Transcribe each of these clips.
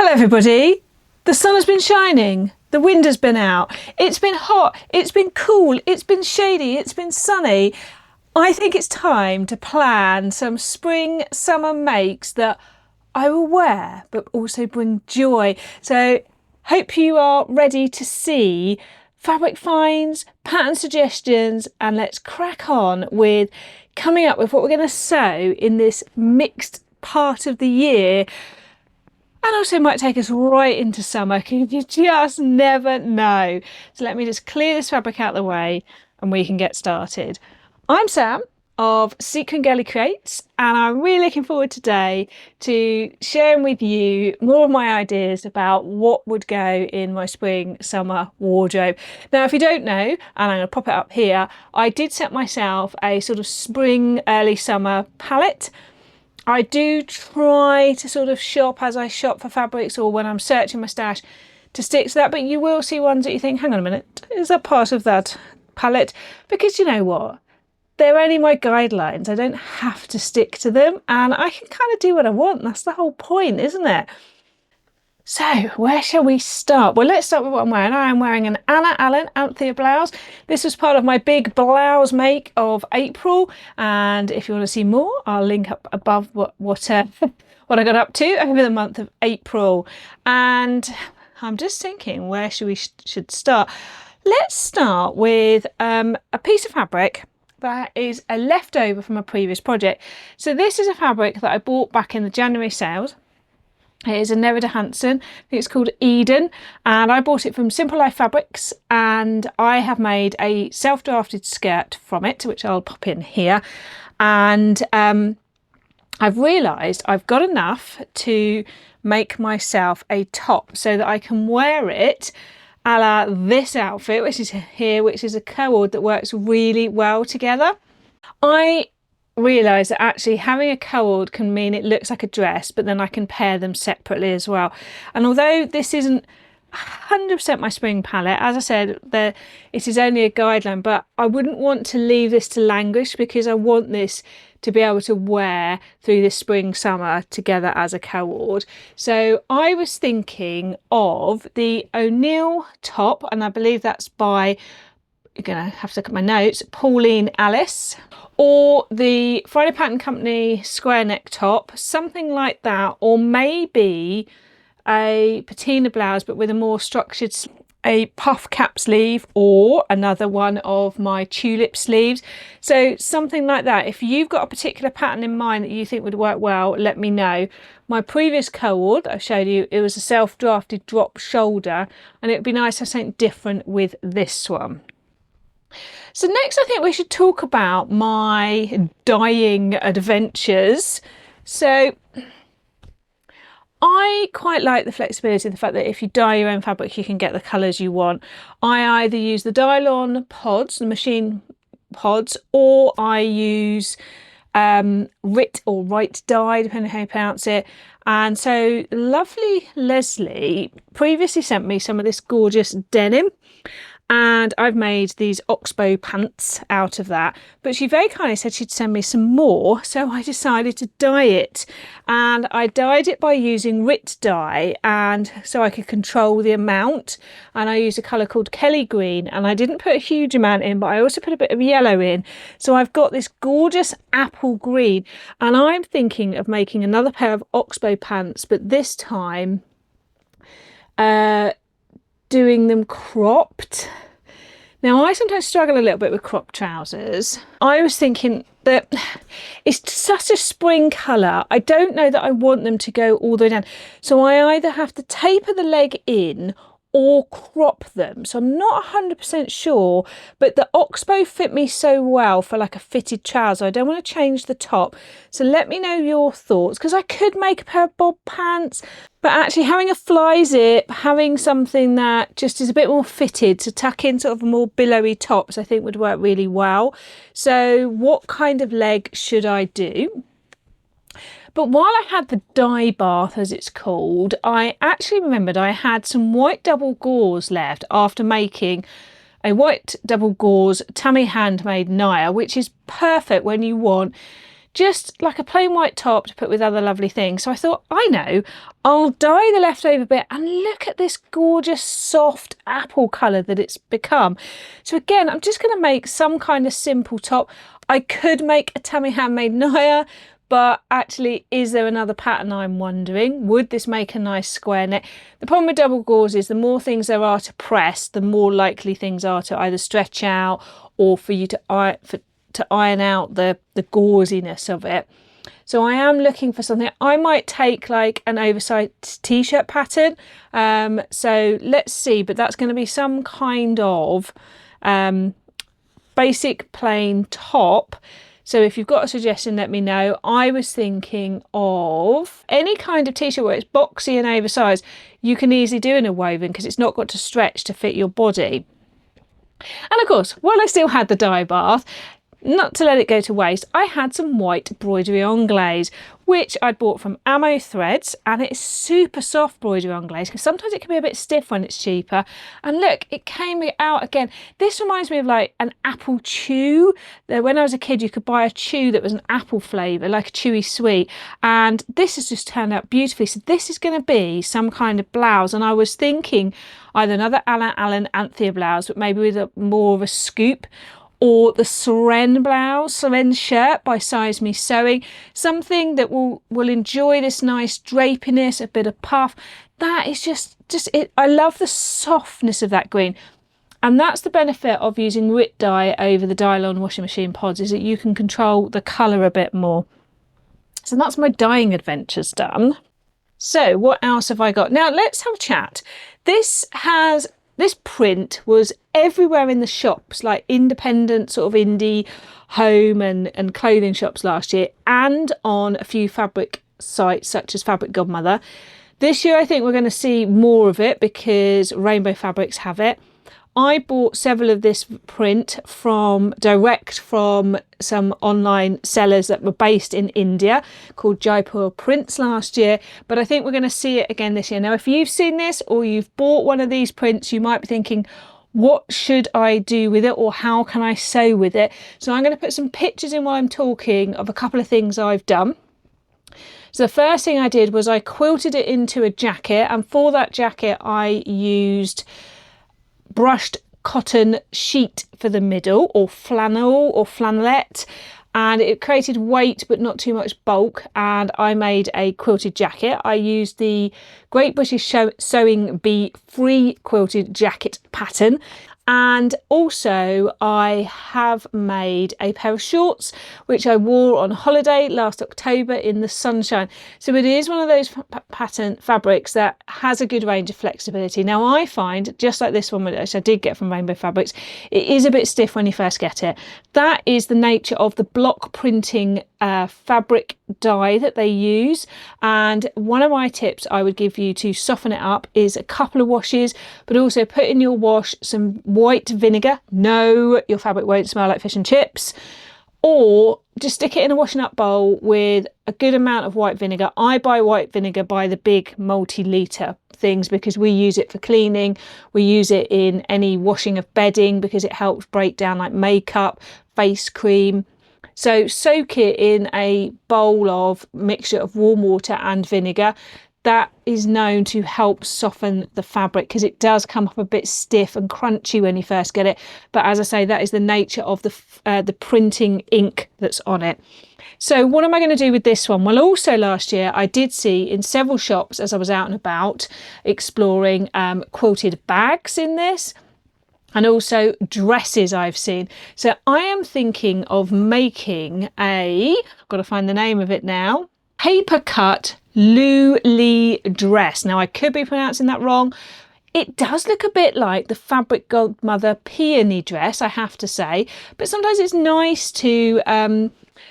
Hello everybody, the sun has been shining, the wind has been out, it's been hot, it's been cool, it's been shady, it's been sunny. I think it's time to plan some spring summer makes that I will wear but also bring joy. So hope you are ready to see fabric finds, pattern suggestions, and let's crack on with coming up with what we're going to sew in this mixed part of the year. And also might take us right into summer, because you just never know. So let me just clear this fabric out of the way and we can get started. I'm Sam of Sequin Girly Creates, and I'm really looking forward today to sharing with you more of my ideas about what would go in my spring summer wardrobe. Now, if you don't know, and I'm going to pop it up here, I did set myself a sort of spring early summer palette. I do try to sort of shop as I shop for fabrics or when I'm searching my stash to stick to that, but you will see ones that you think, hang on a minute, is that part of that palette? Because you know what? They're only my guidelines. I don't have to stick to them, and I can kind of do what I want. That's the whole point, isn't it? So where shall we start? Well, let's start with what I'm wearing. I am wearing an Anna Allen Anthea blouse. This was part of my big blouse make of April, and if you want to see more, I'll link up above what I got up to over the month of April. And I'm just thinking, where should start? Let's start with a piece of fabric that is a leftover from a previous project. So this is a fabric that I bought back in the January sales. It is a Nerida Hansen. I think it's called Eden, and I bought it from Simple Life Fabrics, and I have made a self-drafted skirt from it, which I'll pop in here. And I've realised I've got enough to make myself a top so that I can wear it a la this outfit, which is here, which is a cord that works really well together. I realise that actually having a cord can mean it looks like a dress, but then I can pair them separately as well. And although this isn't 100% my spring palette, as I said, it is only a guideline, but I wouldn't want to leave this to languish, because I want this to be able to wear through this spring summer together as a cord. So I was thinking of the O'Neill top, and I believe that's by, you're gonna have to look at my notes, Pauline Alice, or the Friday Pattern Company square neck top, something like that, or maybe a patina blouse but with a more structured, a puff cap sleeve, or another one of my tulip sleeves. So something like that. If you've got a particular pattern in mind that you think would work well, let me know. My previous cord I showed you, it was a self-drafted drop shoulder, and it would be nice to have something different with this one. So next I think we should talk about my dyeing adventures. So I quite like the flexibility, the fact that if you dye your own fabric you can get the colours you want. I either use the Dylon pods, the machine pods, or I use RIT or Right dye, depending on how you pronounce it. And so lovely Leslie previously sent me some of this gorgeous denim, and I've made these oxbow pants out of that, but she very kindly said she'd send me some more, so I decided to dye it. And I dyed it by using RIT dye, and so I could control the amount, and I used a colour called Kelly Green, and I didn't put a huge amount in, but I also put a bit of yellow in, so I've got this gorgeous apple green. And I'm thinking of making another pair of oxbow pants, but this time doing them cropped. Now, I sometimes struggle a little bit with crop trousers. I was thinking that it's such a spring colour, I don't know that I want them to go all the way down. So I either have to taper the leg in or crop them. So I'm not 100% sure, but the oxbow fit me so well for like a fitted trouser. I don't want to change the top. So let me know your thoughts, because I could make a pair of bob pants, but actually having a fly zip, having something that just is a bit more fitted to tuck in sort of more billowy tops, I think would work really well. So what kind of leg should I do? But while I had the dye bath, as it's called, I actually remembered I had some white double gauze left after making a white double gauze Tammy handmade Naya, which is perfect when you want just like a plain white top to put with other lovely things. So I thought, I know, I'll dye the leftover bit, and look at this gorgeous soft apple colour that it's become. So again, I'm just going to make some kind of simple top. I could make a Tammy handmade Naya, but actually, is there another pattern, I'm wondering? Would this make a nice square neck? The problem with double gauze is the more things there are to press, the more likely things are to either stretch out or for you to iron out the gauziness of it. So I am looking for something. I might take like an oversized t-shirt pattern. So let's see, but that's going to be some kind of basic plain top. So if you've got a suggestion, let me know. I was thinking of any kind of t-shirt where it's boxy and oversized. You can easily do in a woven because it's not got to stretch to fit your body. And of course, while I still had the dye bath, not to let it go to waste, I had some white broderie anglaise, which I'd bought from Ammo Threads, and it's super soft broderie anglaise because sometimes it can be a bit stiff when it's cheaper. And look, it came out again. This reminds me of like an apple chew. When I was a kid, you could buy a chew that was an apple flavour, like a chewy sweet, and this has just turned out beautifully. So this is going to be some kind of blouse, and I was thinking either another Alan Allen Anthea blouse, but maybe with more of a scoop, or the Seren blouse, Seren shirt by Size Me Sewing, something that will enjoy this nice drapiness, a bit of puff. That is just it. I love the softness of that green. And that's the benefit of using Rit dye over the Dylon washing machine pods, is that you can control the colour a bit more. So that's my dyeing adventures done. So what else have I got? Now let's have a chat. This print was everywhere in the shops, like independent sort of indie home and clothing shops last year, and on a few fabric sites such as Fabric Godmother. This year I think we're going to see more of it because Rainbow Fabrics have it. I bought several of this print direct from some online sellers that were based in India called Jaipur Prints last year, but I think we're going to see it again this year. Now, if you've seen this or you've bought one of these prints, you might be thinking, what should I do with it, or how can I sew with it? So I'm going to put some pictures in while I'm talking of a couple of things I've done. So the first thing I did was I quilted it into a jacket, and for that jacket I used brushed cotton sheet for the middle, or flannel or flannelette, and it created weight but not too much bulk, and I made a quilted jacket. I used the Great British Sewing Bee free quilted jacket pattern. And also I have made a pair of shorts which I wore on holiday last October in the sunshine. So it is one of those pattern fabrics that has a good range of flexibility. Now I find, just like this one which I did get from Rainbow Fabrics, it is a bit stiff when you first get it. That is the nature of the block printing fabric dye that they use, and one of my tips I would give you to soften it up is a couple of washes, but also put in your wash some white vinegar. No, your fabric won't smell like fish and chips. Or just stick it in a washing up bowl with a good amount of white vinegar. I buy white vinegar by the big multi-litre things because we use it for cleaning. We use it in any washing of bedding because it helps break down like makeup, face cream. So soak it in a bowl of mixture of warm water and vinegar. That is known to help soften the fabric because it does come up a bit stiff and crunchy when you first get it. But as I say, that is the nature of the printing ink that's on it. So what am I going to do with this one? Well, also last year I did see in several shops as I was out and about exploring quilted bags in this. And also dresses I've seen. So I am thinking of making I've got to find the name of it now, paper cut Luli dress. Now I could be pronouncing that wrong. It does look a bit like the Fabric Godmother peony dress, I have to say, but sometimes it's nice to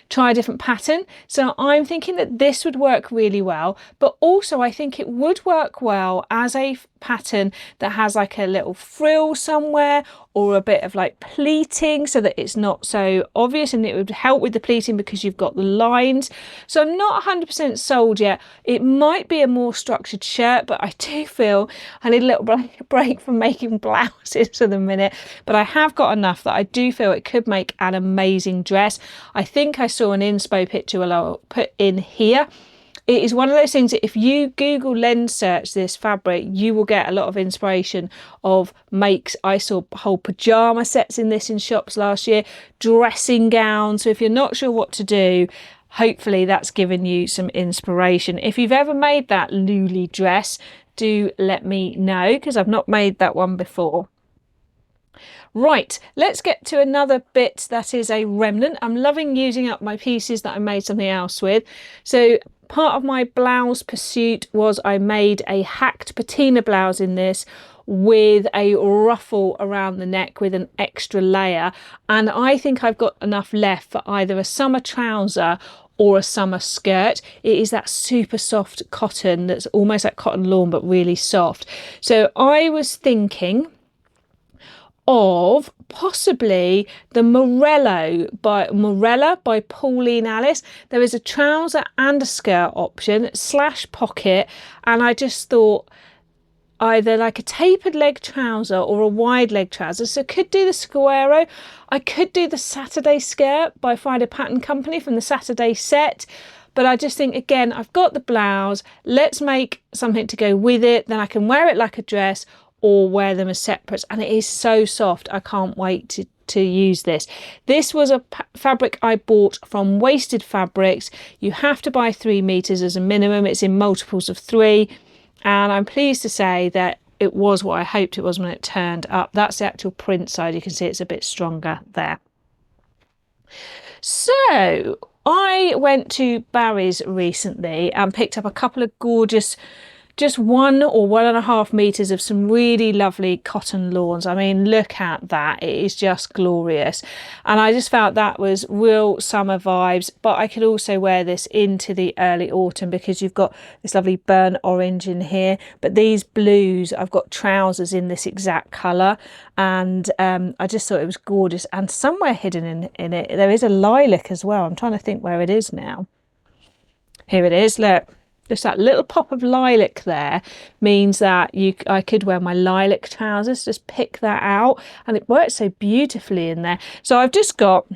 try a different pattern. So I'm thinking that this would work really well, but also I think it would work well as a pattern that has like a little frill somewhere, or a bit of like pleating so that it's not so obvious, and it would help with the pleating because you've got the lines. So I'm not 100% sold yet. It might be a more structured shirt, but I do feel I need a little break from making blouses for the minute. But I have got enough that I do feel it could make an amazing dress. I think I saw an inspo picture I'll put in here. It is one of those things that if you Google lens search this fabric, you will get a lot of inspiration of makes. I saw whole pyjama sets in this in shops last year, dressing gowns. So if you're not sure what to do, hopefully that's given you some inspiration. If you've ever made that Luli dress, do let me know, because I've not made that one before. Right, let's get to another bit that is a remnant. I'm loving using up my pieces that I made something else with. So part of my blouse pursuit was I made a hacked patina blouse in this with a ruffle around the neck with an extra layer, and I think I've got enough left for either a summer trouser or a summer skirt. It is that super soft cotton that's almost like cotton lawn but really soft. So I was thinking of possibly the Morella by Pauline Alice. There is a trouser and a skirt option / pocket, and I just thought either like a tapered leg trouser or a wide leg trouser. So I could do the Squareo. I could do the Saturday skirt by Friday Pattern Company from the Saturday set. But I just think, again, I've got the blouse. Let's make something to go with it. Then I can wear it like a dress or wear them as separates, and it is so soft. I can't wait to use this. This was a fabric I bought from Wasted Fabrics. You have to buy 3 meters as a minimum. It's in multiples of 3, and I'm pleased to say that it was what I hoped it was when it turned up. That's the actual print side. You can see it's a bit stronger there. So I went to Barry's recently and picked up a couple of gorgeous, just 1 or 1.5 meters of some really lovely cotton lawns. I mean, look at that. It is just glorious. And I just felt that was real summer vibes, but I could also wear this into the early autumn because you've got this lovely burnt orange in here, but these blues, I've got trousers in this exact color, and I just thought it was gorgeous. And somewhere hidden in it, there is a lilac as well. I'm trying to think where it is now. Here it is, look. Just that little pop of lilac there means that I could wear my lilac trousers. Just pick that out, and it works so beautifully in there. So I've just got,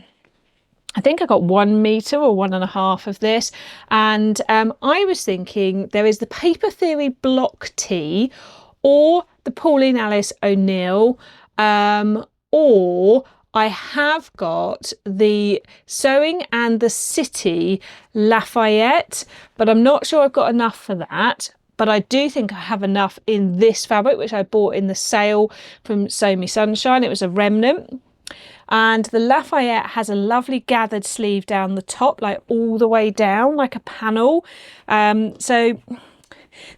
I think I got 1 meter or 1.5 of this, and I was thinking there is the Paper Theory block tee or the Pauline Alice O'Neill, or I have got the Sewing and the City Lafayette, but I'm not sure I've got enough for that. But I do think I have enough in this fabric, which I bought in the sale from Sew Me Sunshine. It was a remnant. And the Lafayette has a lovely gathered sleeve down the top, like all the way down, like a panel. So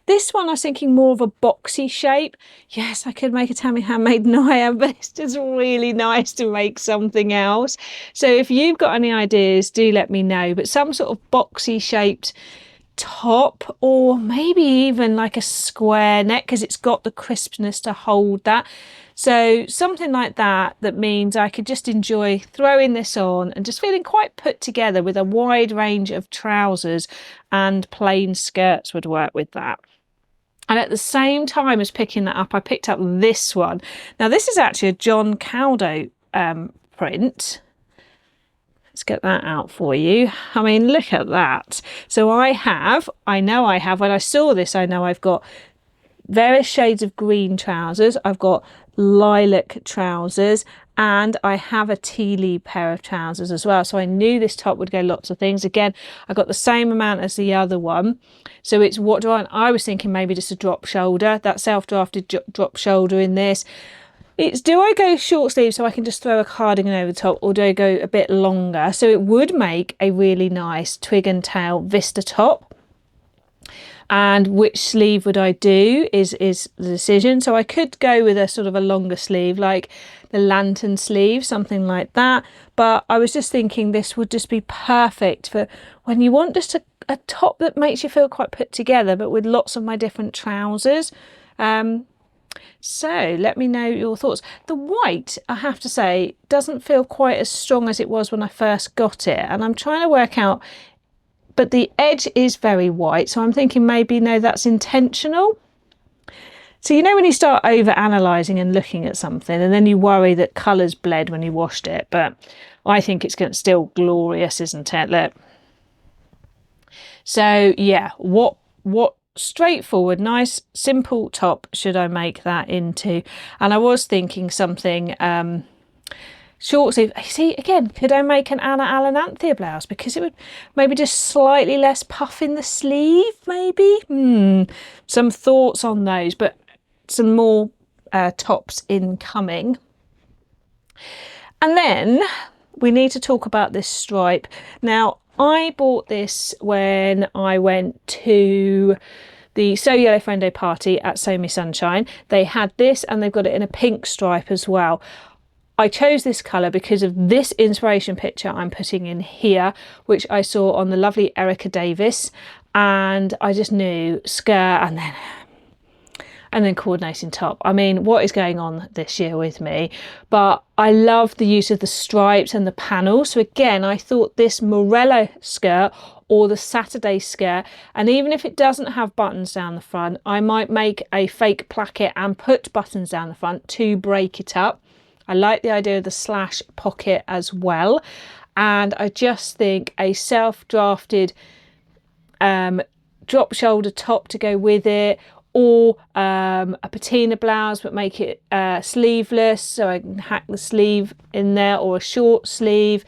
this one I was thinking more of a boxy shape. Yes, I could make a Tammy Handmade Naya, but it's just really nice to make something else. So if you've got any ideas, do let me know. But some sort of boxy shaped top, or maybe even like a square neck, because it's got the crispness to hold that. So something like that, that means I could just enjoy throwing this on and just feeling quite put together with a wide range of trousers, and plain skirts would work with that. And at the same time as picking that up, I picked up this one. Now this is actually a John Caldo print. Let's get that out for you. I mean, look at that. So I know I have, when I saw this, I know I've got various shades of green trousers. I've got lilac trousers, and I have a tealy pair of trousers as well. So I knew this top would go lots of things. Again, I got the same amount as the other one. So it's what do I was thinking maybe just a drop shoulder, that self-drafted drop shoulder in this. It's, do I go short sleeve so I can just throw a cardigan over the top, or do I go a bit longer? So it would make a really nice twig and tail vista top. And which sleeve would I do is the decision. So I could go with a sort of a longer sleeve, like the lantern sleeve, something like that. But I was just thinking this would just be perfect for when you want just a top that makes you feel quite put together, but with lots of my different trousers. So let me know your thoughts. The white, I have to say, doesn't feel quite as strong as it was when I first got it. And I'm trying to work out, but the edge is very white. So I'm thinking maybe, no, that's intentional. So, you know, when you start over analysing and looking at something and then you worry that colours bled when you washed it, but I think it's still glorious, isn't it? Look. So yeah, what straightforward, nice, simple top should I make that into? And I was thinking something short sleeve. See, again, could I make an Anna Alananthea blouse? Because it would maybe just slightly less puff in the sleeve, maybe? Some thoughts on those, but some more tops incoming. And then we need to talk about this stripe. Now, I bought this when I went to the So Yellow Friendo party at So Me Sunshine. They had this and they've got it in a pink stripe as well. I chose this colour because of this inspiration picture I'm putting in here, which I saw on the lovely Erica Davis, and I just knew skirt and then coordinating top. I mean, what is going on this year with me? But I love the use of the stripes and the panels. So again, I thought this Morello skirt or the Saturday skirt, and even if it doesn't have buttons down the front, I might make a fake placket and put buttons down the front to break it up. I like the idea of the slash pocket as well. And I just think a self-drafted drop shoulder top to go with it, or a patina blouse but make it sleeveless, so I can hack the sleeve in there, or a short sleeve.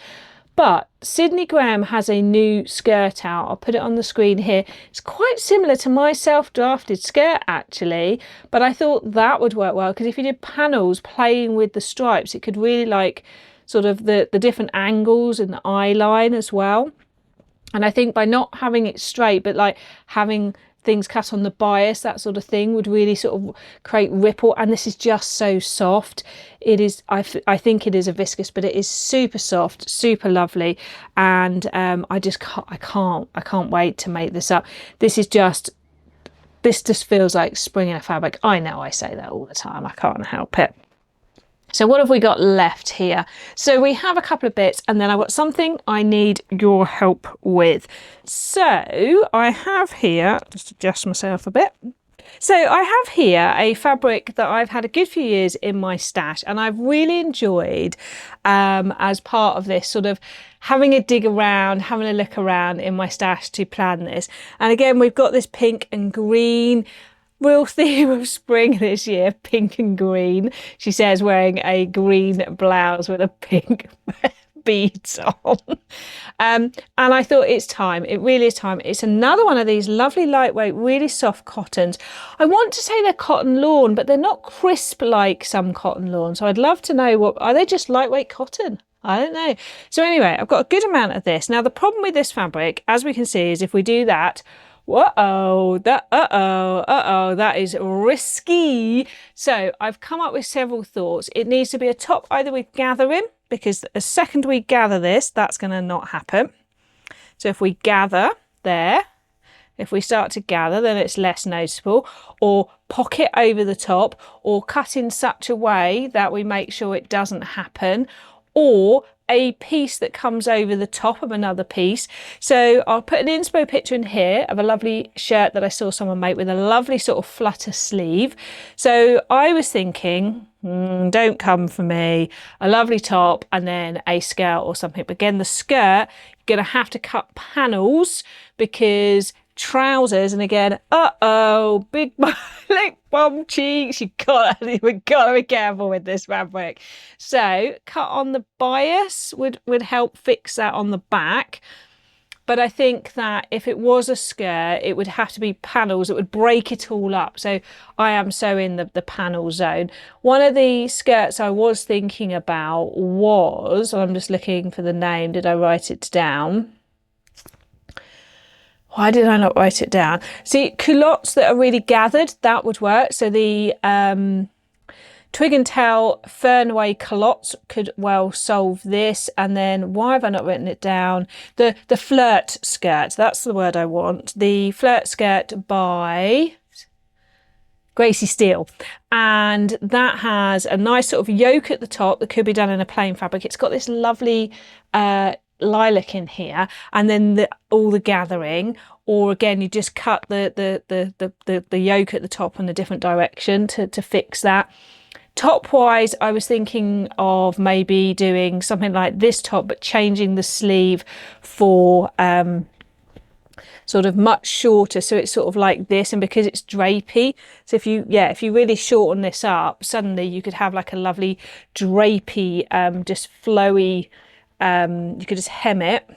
But Sydney Graham has a new skirt out. I'll put it on the screen here. It's quite similar to my self-drafted skirt actually, but I thought that would work well, because if you did panels playing with the stripes, it could really like sort of the different angles and the eye line as well. And I think by not having it straight, but like having things cut on the bias, that sort of thing, would really sort of create ripple. And this is just so soft. It is, I think it is a viscose, but it is super soft, super lovely. And I can't wait to make this up. This just feels like spring in a fabric. I know I say that all the time, I can't help it. So what have we got left here? So we have a couple of bits, and then I've got something I need your help with. So I have here, just adjust myself a bit. So I have here a fabric that I've had a good few years in my stash, and I've really enjoyed as part of this sort of having a dig around, having a look around in my stash to plan this. And again, we've got this pink and green, real theme of spring this year, pink and green. She says wearing a green blouse with a pink beads on. And I thought it's time. It really is time. It's another one of these lovely lightweight, really soft cottons. I want to say they're cotton lawn, but they're not crisp like some cotton lawn. So I'd love to know, are they just lightweight cotton? I don't know. So anyway, I've got a good amount of this. Now the problem with this fabric, as we can see, is if we do that, that is risky. So I've come up with several thoughts. It needs to be a top either with gathering, because the second we gather this, that's going to not happen. So if we gather there, if we start to gather, then it's less noticeable, or pocket over the top, or cut in such a way that we make sure it doesn't happen, or a piece that comes over the top of another piece. So I'll put an inspo picture in here of a lovely shirt that I saw someone make with a lovely sort of flutter sleeve. So I was thinking, don't come for me, a lovely top and then a skirt or something. But again, the skirt, you're going to have to cut panels, because trousers, and again, big like bum cheeks, we've got to be careful with this fabric. So cut on the bias would help fix that on the back. But I think that if it was a skirt, it would have to be panels. It would break it all up. So I am so in the panel zone. One of the skirts I was thinking about was, I'm just looking for the name, did I write it down? Why did I not write it down? See, culottes that are really gathered, that would work. So the Twig and Tell Fernway culottes could well solve this. And then why have I not written it down? The flirt skirt, that's the word I want. The flirt skirt by Gracie steel, and that has a nice sort of yoke at the top that could be done in a plain fabric. It's got this lovely lilac in here, and then all the gathering, or again you just cut the yoke at the top in a different direction to fix that. Top wise, I was thinking of maybe doing something like this top, but changing the sleeve for sort of much shorter, so it's sort of like this, and because it's drapey, so if you really shorten this up, suddenly you could have like a lovely drapey just flowy, you could just hem it,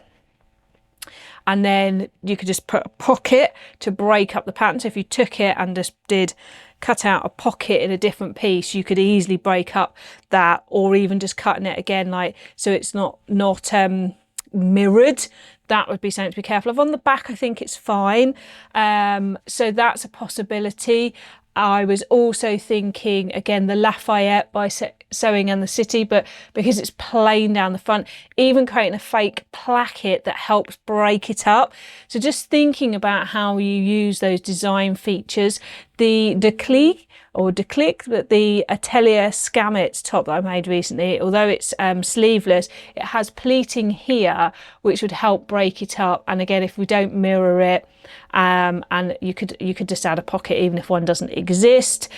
and then you could just put a pocket to break up the pattern. So if you took it and just did cut out a pocket in a different piece, you could easily break up that, or even just cutting it again, like so it's not mirrored. That would be something to be careful of. On the back, I think it's fine. So that's a possibility. I was also thinking, again, the Lafayette by Sewing and the City, but because it's plain down the front, even creating a fake placket that helps break it up. So just thinking about how you use those design features. The Declic, but the Atelier Scammets top that I made recently, although it's sleeveless, it has pleating here, which would help break it up. And again, if we don't mirror it, and you could just add a pocket even if one doesn't exist.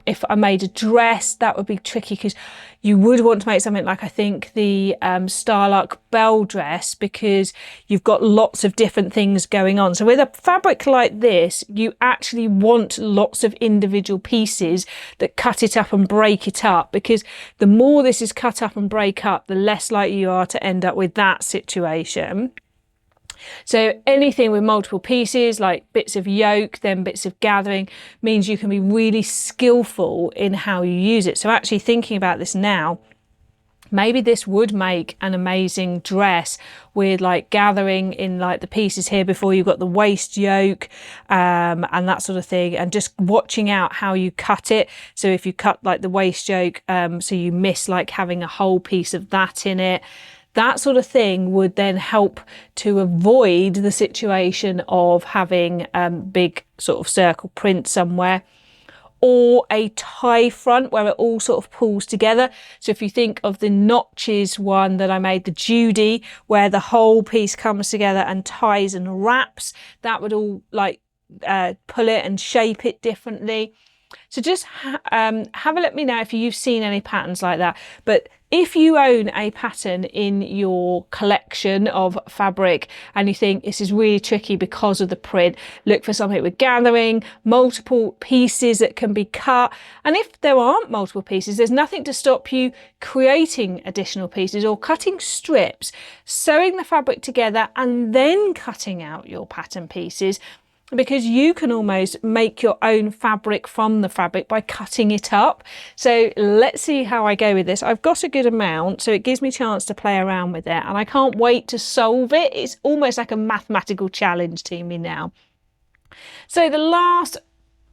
If I made a dress, that would be tricky, because you would want to make something like, I think, the Starlark Bell dress, because you've got lots of different things going on. So with a fabric like this, you actually want lots of individual pieces that cut it up and break it up, because the more this is cut up and break up, the less likely you are to end up with that situation. So anything with multiple pieces, like bits of yoke, then bits of gathering, means you can be really skillful in how you use it. So actually thinking about this now, maybe this would make an amazing dress with like gathering in like the pieces here before you've got the waist yoke, and that sort of thing, and just watching out how you cut it. So if you cut like the waist yoke, so you miss like having a whole piece of that in it, that sort of thing would then help to avoid the situation of having big sort of circle print somewhere, or a tie front where it all sort of pulls together. So if you think of the notches one that I made, the Judy, where the whole piece comes together and ties and wraps, that would all like pull it and shape it differently. So just have a let me know if you've seen any patterns like that. But if you own a pattern in your collection of fabric and you think this is really tricky because of the print, look for something with gathering, multiple pieces that can be cut. And if there aren't multiple pieces, there's nothing to stop you creating additional pieces or cutting strips, sewing the fabric together and then cutting out your pattern pieces, because you can almost make your own fabric from the fabric by cutting it up. So let's see how I go with this. I've got a good amount, so it gives me a chance to play around with it, and I can't wait to solve it. It's almost like a mathematical challenge to me now. So the last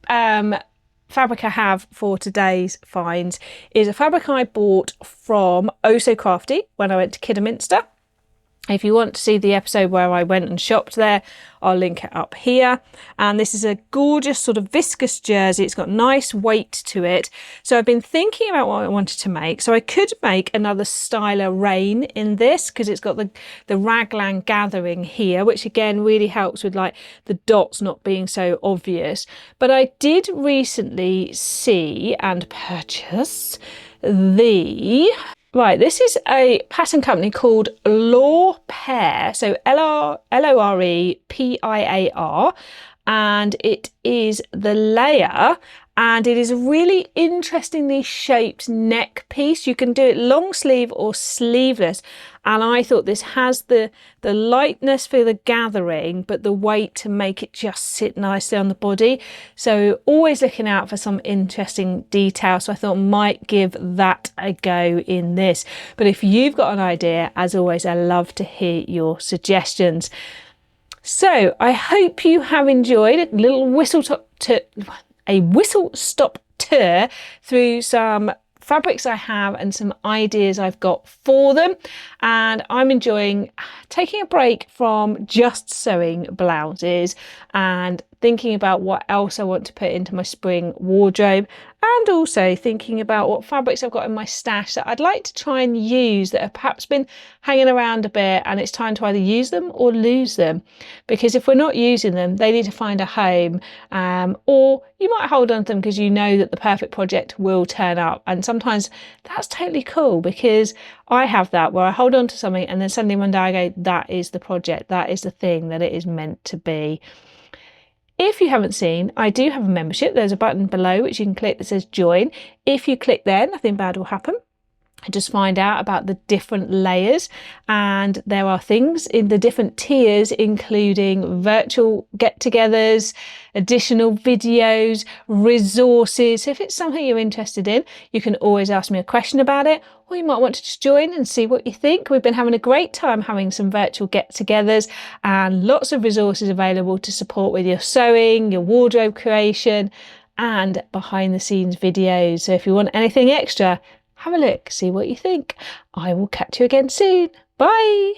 fabric I have for today's finds is a fabric I bought from Oh So Crafty when I went to Kidderminster. If you want to see the episode where I went and shopped there, I'll link it up here. And this is a gorgeous sort of viscose jersey. It's got nice weight to it. So I've been thinking about what I wanted to make. So I could make another Styler Rain in this, because it's got the raglan gathering here, which again really helps with like the dots not being so obvious. But I did recently see and purchase this is a pattern company called Lore Pear, so Lorepear, and it is the layer, and it is a really interestingly shaped neck piece. You can do it long sleeve or sleeveless, and I thought this has the lightness for the gathering but the weight to make it just sit nicely on the body. So always looking out for some interesting detail, so I thought I might give that a go in this. But if you've got an idea, as always, I love to hear your suggestions. So I hope you have enjoyed a little whistle-stop tour through some fabrics I have and some ideas I've got for them. and I'm enjoying taking a break from just sewing blouses and thinking about what else I want to put into my spring wardrobe, and also thinking about what fabrics I've got in my stash that I'd like to try and use that have perhaps been hanging around a bit, and it's time to either use them or lose them, because if we're not using them, they need to find a home, or you might hold on to them because you know that the perfect project will turn up. And sometimes that's totally cool, because I have that where I hold on to something and then suddenly one day I go, that is the project, that is the thing that it is meant to be. If you haven't seen, I do have a membership. There's a button below which you can click that says join. If you click there, nothing bad will happen. Just find out about the different layers, and there are things in the different tiers, including virtual get-togethers, additional videos, resources. So if it's something you're interested in, you can always ask me a question about it, or you might want to just join and see what you think. We've been having a great time having some virtual get-togethers, and lots of resources available to support with your sewing, your wardrobe creation, and behind the scenes videos. So if you want anything extra, have a look, see what you think. I will catch you again soon. Bye.